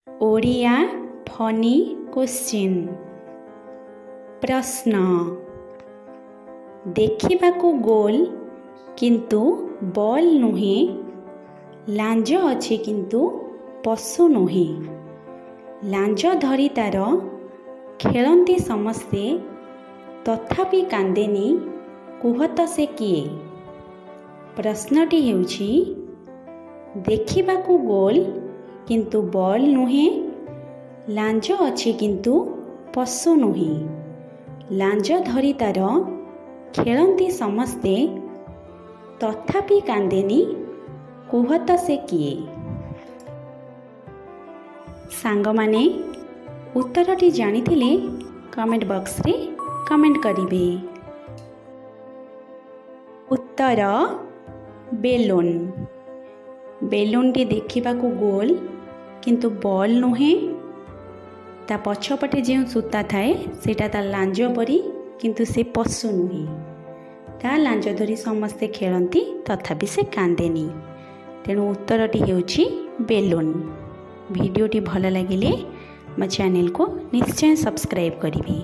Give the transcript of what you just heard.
Odia funny question. प्रश्न। देखिबाकू गोल किंतु ball नुहे, लांज अच्छे किंतु पशु नुहे, लांज धरी तार खेलती समस्ते तथापि कांदेनी, कुहत से किए। प्रश्नटी हेउछि देखिबाकू गोल किंतु बॉल नुहे, लांज अच्छे किंतु पशु नुहे, लांज धरी तार खेलती समस्ते तथापि कांदेनी, कुहत से किए। सांग माने उत्तरटी जानिथिले कमेंट बॉक्स रे कमेंट करिवे। उत्तर बेलून। बेलूनटी देखिबाकू गोल किंतु बॉल नुहे, ता पछपटे जो सूता थाए सेटा ता लांज परी किंतु से पशु नुहे, ता लांज धरी समस्ते खेलती तथापि से कांदेनी। तेणु उत्तरटी हेउछि बेलून। वीडियोटी भल लगिले मो चैनल को निश्चय सब्सक्राइब करिवे।